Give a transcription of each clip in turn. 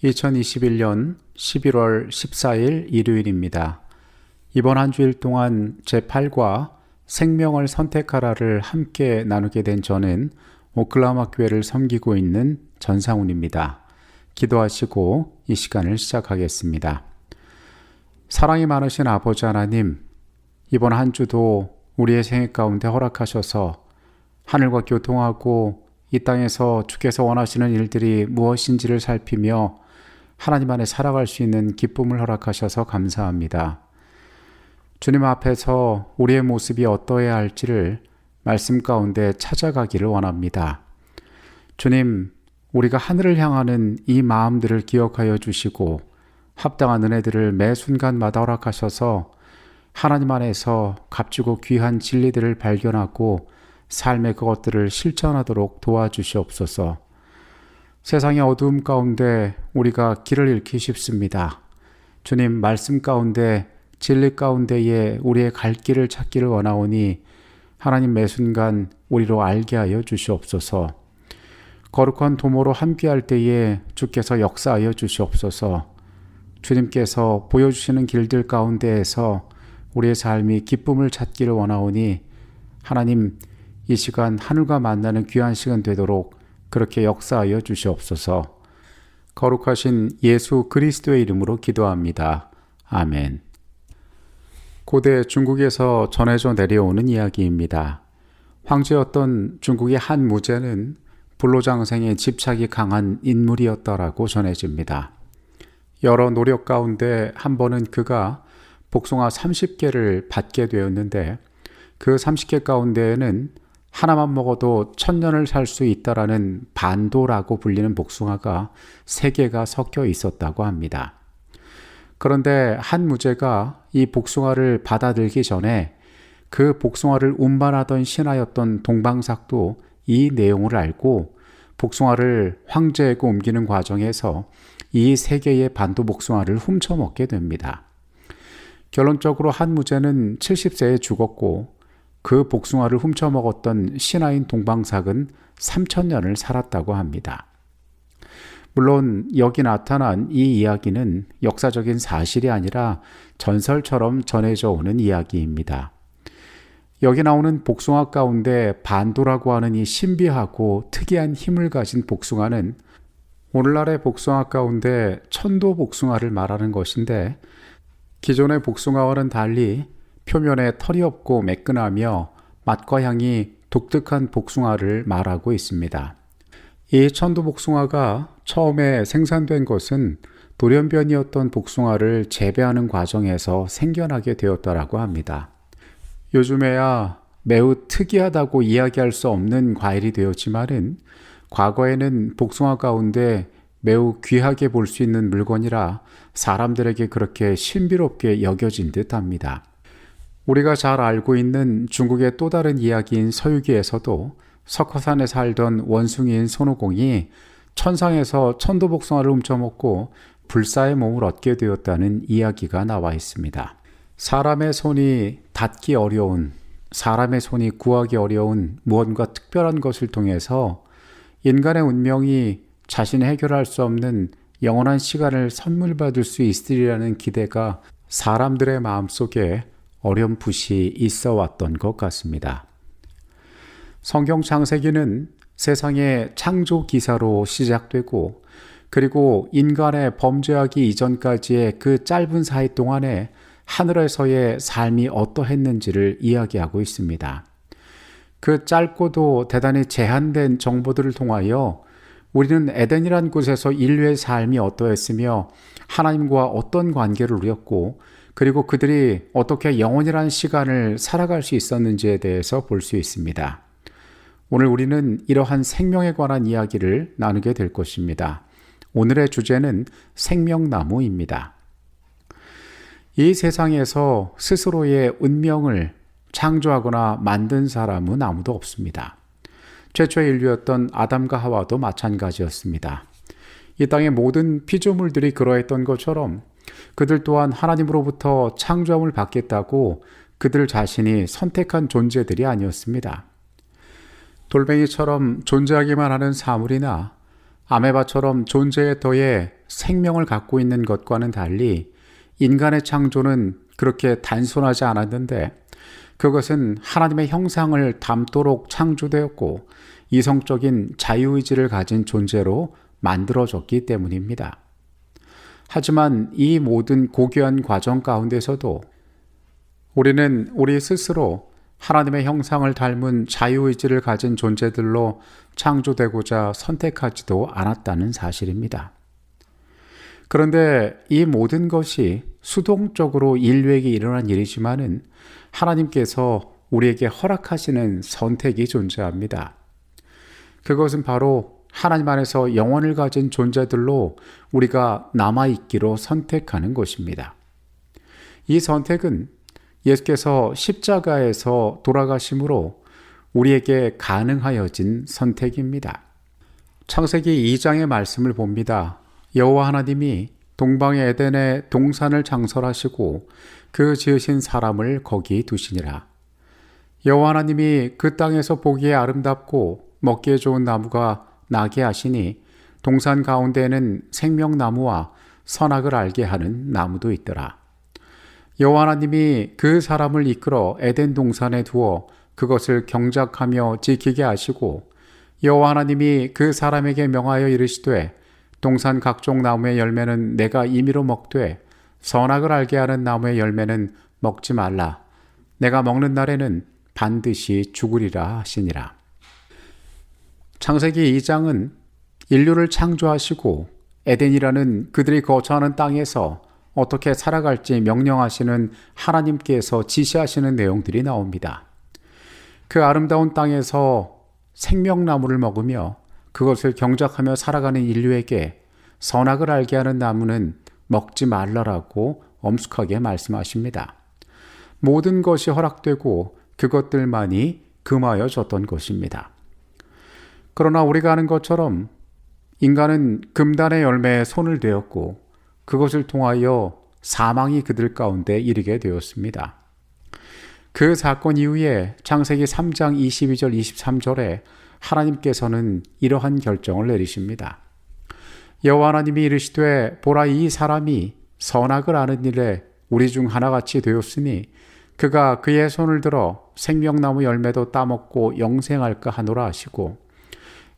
2021년 11월 14일 일요일입니다. 이번 한 주일 동안 제8과 생명을 선택하라를 함께 나누게 된 저는 오클라호마 교회를 섬기고 있는 전상훈입니다. 기도하시고 이 시간을 시작하겠습니다. 사랑이 많으신 아버지 하나님, 이번 한 주도 우리의 생애 가운데 허락하셔서 하늘과 교통하고 이 땅에서 주께서 원하시는 일들이 무엇인지를 살피며 하나님 안에 살아갈 수 있는 기쁨을 허락하셔서 감사합니다. 주님 앞에서 우리의 모습이 어떠해야 할지를 말씀 가운데 찾아가기를 원합니다. 주님, 우리가 하늘을 향하는 이 마음들을 기억하여 주시고 합당한 은혜들을 매 순간마다 허락하셔서 하나님 안에서 값지고 귀한 진리들을 발견하고 삶의 그것들을 실천하도록 도와주시옵소서. 세상의 어두움 가운데 우리가 길을 잃기 쉽습니다. 주님, 말씀 가운데 진리 가운데에 우리의 갈 길을 찾기를 원하오니 하나님 매 순간 우리로 알게 하여 주시옵소서. 거룩한 도모로 함께할 때에 주께서 역사하여 주시옵소서. 주님께서 보여주시는 길들 가운데에서 우리의 삶이 기쁨을 찾기를 원하오니 하나님, 이 시간 하늘과 만나는 귀한 시간 되도록 그렇게 역사하여 주시옵소서. 거룩하신 예수 그리스도의 이름으로 기도합니다. 아멘. 고대 중국에서 전해져 내려오는 이야기입니다. 황제였던 중국의 한 무제는 불로장생에 집착이 강한 인물이었다라고 전해집니다. 여러 노력 가운데 한 번은 그가 복숭아 30개를 받게 되었는데 그 30개 가운데에는 하나만 먹어도 1000년을 살 수 있다라는 반도라고 불리는 복숭아가 3개가 섞여 있었다고 합니다. 그런데 한 무제가 이 복숭아를 받아들기 전에 그 복숭아를 운반하던 신하였던 동방삭도 이 내용을 알고 복숭아를 황제에게 옮기는 과정에서 이 3개의 반도 복숭아를 훔쳐먹게 됩니다. 결론적으로 한 무제는 70세에 죽었고 그 복숭아를 훔쳐먹었던 신하인 동방삭은 3000년을 살았다고 합니다. 물론 여기 나타난 이 이야기는 역사적인 사실이 아니라 전설처럼 전해져 오는 이야기입니다. 여기 나오는 복숭아 가운데 반도라고 하는 이 신비하고 특이한 힘을 가진 복숭아는 오늘날의 복숭아 가운데 천도 복숭아를 말하는 것인데 기존의 복숭아와는 달리 표면에 털이 없고 매끈하며 맛과 향이 독특한 복숭아를 말하고 있습니다. 이 천도 복숭아가 처음에 생산된 것은 돌연변이었던 복숭아를 재배하는 과정에서 생겨나게 되었다라고 합니다. 요즘에야 매우 특이하다고 이야기할 수 없는 과일이 되었지만은 과거에는 복숭아 가운데 매우 귀하게 볼 수 있는 물건이라 사람들에게 그렇게 신비롭게 여겨진 듯합니다. 우리가 잘 알고 있는 중국의 또 다른 이야기인 서유기에서도 석화산에 살던 원숭이인 손오공이 천상에서 천도복숭아를 훔쳐먹고 불사의 몸을 얻게 되었다는 이야기가 나와 있습니다. 사람의 손이 닿기 어려운, 사람의 손이 구하기 어려운 무언가 특별한 것을 통해서 인간의 운명이 자신이 해결할 수 없는 영원한 시간을 선물 받을 수 있으리라는 기대가 사람들의 마음속에 어렴풋이 있어 왔던 것 같습니다. 성경 창세기는 세상의 창조 기사로 시작되고 그리고 인간의 범죄하기 이전까지의 그 짧은 사이 동안에 하늘에서의 삶이 어떠했는지를 이야기하고 있습니다. 그 짧고도 대단히 제한된 정보들을 통하여 우리는 에덴이란 곳에서 인류의 삶이 어떠했으며 하나님과 어떤 관계를 누렸고 그리고 그들이 어떻게 영원이라는 시간을 살아갈 수 있었는지에 대해서 볼 수 있습니다. 오늘 우리는 이러한 생명에 관한 이야기를 나누게 될 것입니다. 오늘의 주제는 생명나무입니다. 이 세상에서 스스로의 운명을 창조하거나 만든 사람은 아무도 없습니다. 최초의 인류였던 아담과 하와도 마찬가지였습니다. 이 땅의 모든 피조물들이 그러했던 것처럼 그들 또한 하나님으로부터 창조함을 받겠다고 그들 자신이 선택한 존재들이 아니었습니다. 돌멩이처럼 존재하기만 하는 사물이나 아메바처럼 존재에 더해 생명을 갖고 있는 것과는 달리 인간의 창조는 그렇게 단순하지 않았는데 그것은 하나님의 형상을 담도록 창조되었고 이성적인 자유의지를 가진 존재로 만들어졌기 때문입니다. 하지만 이 모든 고귀한 과정 가운데서도 우리는 우리 스스로 하나님의 형상을 닮은 자유의지를 가진 존재들로 창조되고자 선택하지도 않았다는 사실입니다. 그런데 이 모든 것이 수동적으로 인류에게 일어난 일이지만은 하나님께서 우리에게 허락하시는 선택이 존재합니다. 그것은 바로 하나님 안에서 영혼을 가진 존재들로 우리가 남아있기로 선택하는 것입니다. 이 선택은 예수께서 십자가에서 돌아가심으로 우리에게 가능하여진 선택입니다. 창세기 2장의 말씀을 봅니다. 여호와 하나님이 동방의 에덴에 동산을 창설하시고 그 지으신 사람을 거기 두시니라. 여호와 하나님이 그 땅에서 보기에 아름답고 먹기에 좋은 나무가 나게 하시니 동산 가운데에는 생명나무와 선악을 알게 하는 나무도 있더라. 여호와 하나님이 그 사람을 이끌어 에덴 동산에 두어 그것을 경작하며 지키게 하시고 여호와 하나님이 그 사람에게 명하여 이르시되 동산 각종 나무의 열매는 내가 임의로 먹되 선악을 알게 하는 나무의 열매는 먹지 말라. 내가 먹는 날에는 반드시 죽으리라 하시니라. 창세기 2장은 인류를 창조하시고 에덴이라는 그들이 거처하는 땅에서 어떻게 살아갈지 명령하시는 하나님께서 지시하시는 내용들이 나옵니다. 그 아름다운 땅에서 생명나무를 먹으며 그것을 경작하며 살아가는 인류에게 선악을 알게 하는 나무는 먹지 말라라고 엄숙하게 말씀하십니다. 모든 것이 허락되고 그것들만이 금하여졌던 것입니다. 그러나 우리가 아는 것처럼 인간은 금단의 열매에 손을 대었고 그것을 통하여 사망이 그들 가운데 이르게 되었습니다. 그 사건 이후에 창세기 3장 22절 23절에 하나님께서는 이러한 결정을 내리십니다. 여호와 하나님이 이르시되 보라 이 사람이 선악을 아는 일에 우리 중 하나같이 되었으니 그가 그의 손을 들어 생명나무 열매도 따먹고 영생할까 하노라 하시고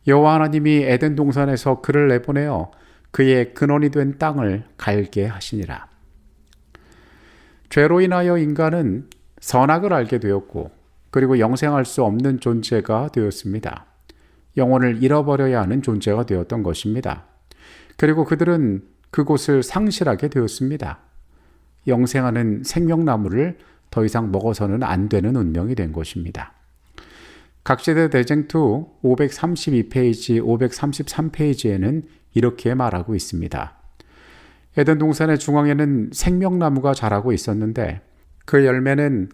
여호와 하나님이 에덴 동산에서 그를 내보내어 그의 근원이 된 땅을 갈게 하시니라. 죄로 인하여 인간은 선악을 알게 되었고 그리고 영생할 수 없는 존재가 되었습니다. 영혼을 잃어버려야 하는 존재가 되었던 것입니다. 그리고 그들은 그곳을 상실하게 되었습니다. 영생하는 생명나무를 더 이상 먹어서는 안 되는 운명이 된 것입니다. 각시대 대쟁투 532페이지, 533페이지에는 이렇게 말하고 있습니다. 에덴 동산의 중앙에는 생명나무가 자라고 있었는데 그 열매는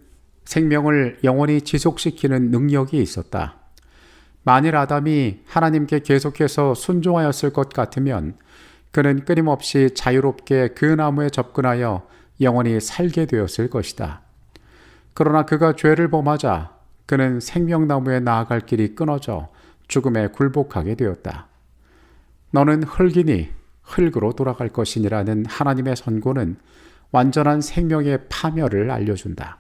생명을 영원히 지속시키는 능력이 있었다. 만일 아담이 하나님께 계속해서 순종하였을 것 같으면 그는 끊임없이 자유롭게 그 나무에 접근하여 영원히 살게 되었을 것이다. 그러나 그가 죄를 범하자 그는 생명나무에 나아갈 길이 끊어져 죽음에 굴복하게 되었다. 너는 흙이니 흙으로 돌아갈 것이니라는 하나님의 선고는 완전한 생명의 파멸을 알려준다.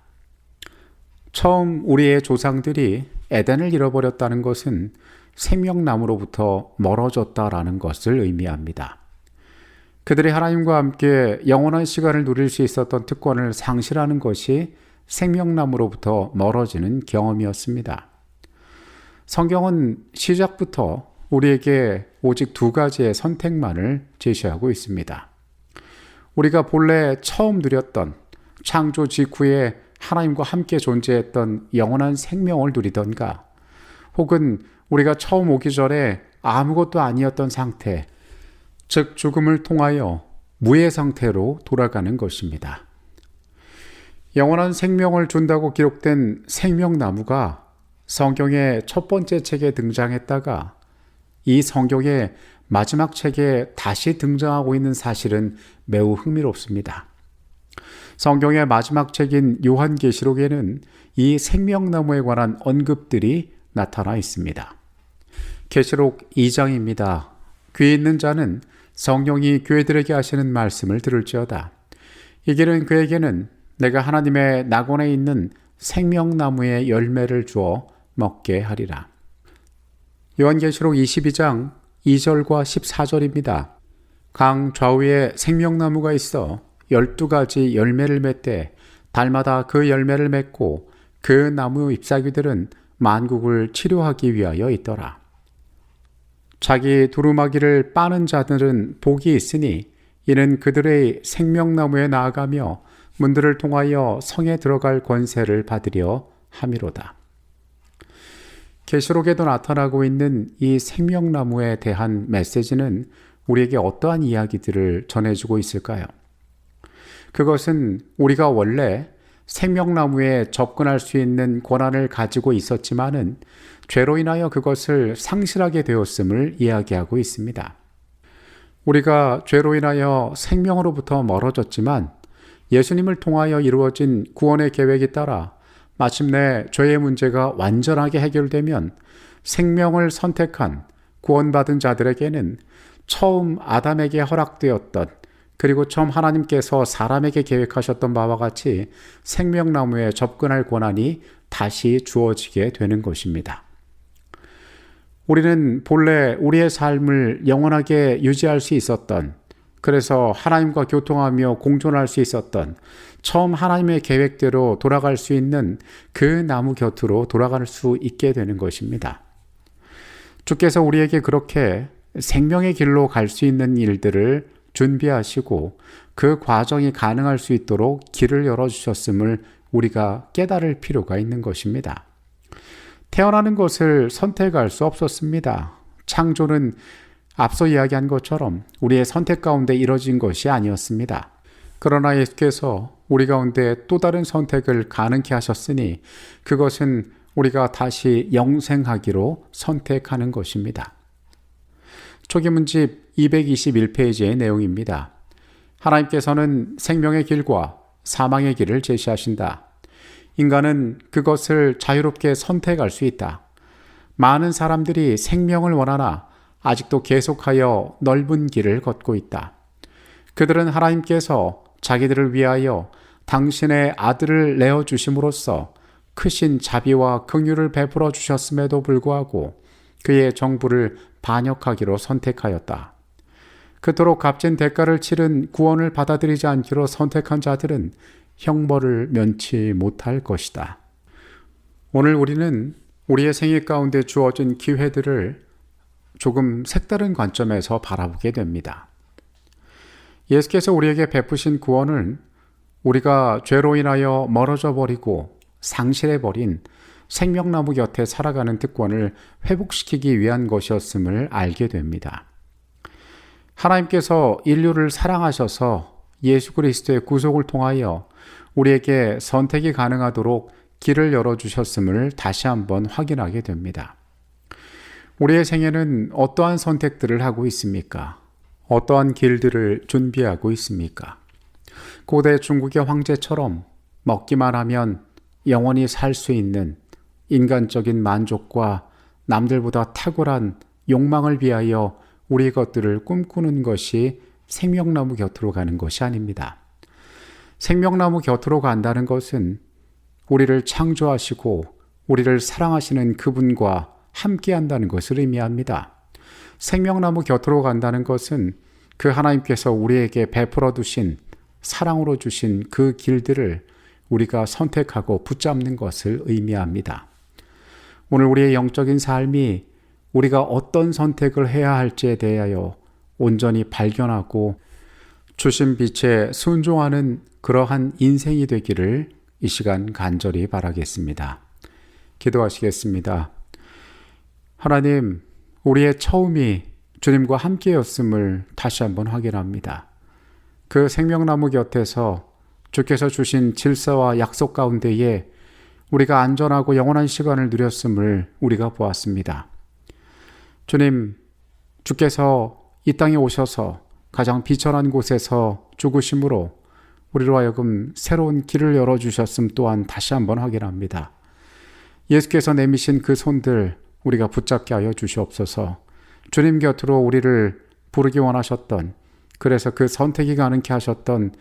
처음 우리의 조상들이 에덴을 잃어버렸다는 것은 생명나무로부터 멀어졌다라는 것을 의미합니다. 그들이 하나님과 함께 영원한 시간을 누릴 수 있었던 특권을 상실하는 것이 생명나무로부터 멀어지는 경험이었습니다. 성경은 시작부터 우리에게 오직 두 가지의 선택만을 제시하고 있습니다. 우리가 본래 처음 누렸던 창조 직후에 하나님과 함께 존재했던 영원한 생명을 누리던가 혹은 우리가 처음 오기 전에 아무것도 아니었던 상태, 즉 죽음을 통하여 무의 상태로 돌아가는 것입니다. 영원한 생명을 준다고 기록된 생명나무가 성경의 첫 번째 책에 등장했다가 이 성경의 마지막 책에 다시 등장하고 있는 사실은 매우 흥미롭습니다. 성경의 마지막 책인 요한계시록에는 이 생명나무에 관한 언급들이 나타나 있습니다. 계시록 2장입니다. 귀 있는 자는 성령이 교회들에게 하시는 말씀을 들을지어다. 이 길은 그에게는 내가 하나님의 낙원에 있는 생명나무의 열매를 주어 먹게 하리라. 요한계시록 22장 2절과 14절입니다. 강 좌우에 생명나무가 있어 12가지 열매를 맺되 달마다 그 열매를 맺고 그 나무 잎사귀들은 만국을 치료하기 위하여 있더라. 자기 두루마기를 빠는 자들은 복이 있으니 이는 그들의 생명나무에 나아가며 문들을 통하여 성에 들어갈 권세를 받으려 함이로다. 계시록에도 나타나고 있는 이 생명나무에 대한 메시지는 우리에게 어떠한 이야기들을 전해주고 있을까요? 그것은 우리가 원래 생명나무에 접근할 수 있는 권한을 가지고 있었지만은 죄로 인하여 그것을 상실하게 되었음을 이야기하고 있습니다. 우리가 죄로 인하여 생명으로부터 멀어졌지만 예수님을 통하여 이루어진 구원의 계획에 따라 마침내 죄의 문제가 완전하게 해결되면 생명을 선택한 구원받은 자들에게는 처음 아담에게 허락되었던, 그리고 처음 하나님께서 사람에게 계획하셨던 바와 같이 생명나무에 접근할 권한이 다시 주어지게 되는 것입니다. 우리는 본래 우리의 삶을 영원하게 유지할 수 있었던, 그래서 하나님과 교통하며 공존할 수 있었던, 처음 하나님의 계획대로 돌아갈 수 있는 그 나무 곁으로 돌아갈 수 있게 되는 것입니다. 주께서 우리에게 그렇게 생명의 길로 갈 수 있는 일들을 준비하시고 그 과정이 가능할 수 있도록 길을 열어주셨음을 우리가 깨달을 필요가 있는 것입니다. 태어나는 것을 선택할 수 없었습니다. 창조는 앞서 이야기한 것처럼 우리의 선택 가운데 이뤄진 것이 아니었습니다. 그러나 예수께서 우리 가운데 또 다른 선택을 가능케 하셨으니 그것은 우리가 다시 영생하기로 선택하는 것입니다. 초기문집 221페이지의 내용입니다. 하나님께서는 생명의 길과 사망의 길을 제시하신다. 인간은 그것을 자유롭게 선택할 수 있다. 많은 사람들이 생명을 원하나 아직도 계속하여 넓은 길을 걷고 있다. 그들은 하나님께서 자기들을 위하여 당신의 아들을 내어주심으로써 크신 자비와 긍휼을 베풀어 주셨음에도 불구하고 그의 정부를 반역하기로 선택하였다. 그토록 값진 대가를 치른 구원을 받아들이지 않기로 선택한 자들은 형벌을 면치 못할 것이다. 오늘 우리는 우리의 생애 가운데 주어진 기회들을 조금 색다른 관점에서 바라보게 됩니다. 예수께서 우리에게 베푸신 구원은 우리가 죄로 인하여 멀어져 버리고 상실해 버린 생명나무 곁에 살아가는 특권을 회복시키기 위한 것이었음을 알게 됩니다. 하나님께서 인류를 사랑하셔서 예수 그리스도의 구속을 통하여 우리에게 선택이 가능하도록 길을 열어주셨음을 다시 한번 확인하게 됩니다. 우리의 생애는 어떠한 선택들을 하고 있습니까? 어떠한 길들을 준비하고 있습니까? 고대 중국의 황제처럼 먹기만 하면 영원히 살 수 있는 인간적인 만족과 남들보다 탁월한 욕망을 위하여 우리의 것들을 꿈꾸는 것이 생명나무 곁으로 가는 것이 아닙니다. 생명나무 곁으로 간다는 것은 우리를 창조하시고 우리를 사랑하시는 그분과 함께 한다는 것을 의미합니다. 생명나무 곁으로 간다는 것은 그 하나님께서 우리에게 베풀어 두신 사랑으로 주신 그 길들을 우리가 선택하고 붙잡는 것을 의미합니다. 오늘 우리의 영적인 삶이 우리가 어떤 선택을 해야 할지에 대하여 온전히 발견하고 주신 빛에 순종하는 그러한 인생이 되기를 이 시간 간절히 바라겠습니다. 기도하시겠습니다. 하나님, 우리의 처음이 주님과 함께였음을 다시 한번 확인합니다. 그 생명나무 곁에서 주께서 주신 질서와 약속 가운데에 우리가 안전하고 영원한 시간을 누렸음을 우리가 보았습니다. 주님, 주께서 이 땅에 오셔서 가장 비천한 곳에서 죽으심으로 우리로 하여금 새로운 길을 열어주셨음 또한 다시 한번 확인합니다. 예수께서 내미신 그 손들 우리가 붙잡게 하여 주시옵소서. 주님 곁으로 우리를 부르기 원하셨던, 그래서 그 선택이 가능케 하셨던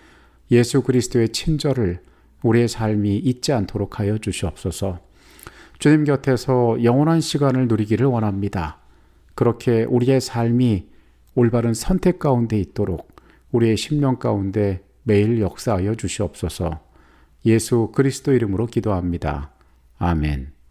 예수 그리스도의 친절을 우리의 삶이 잊지 않도록 하여 주시옵소서. 주님 곁에서 영원한 시간을 누리기를 원합니다. 그렇게 우리의 삶이 올바른 선택 가운데 있도록 우리의 심령 가운데 매일 역사하여 주시옵소서. 예수 그리스도 이름으로 기도합니다. 아멘.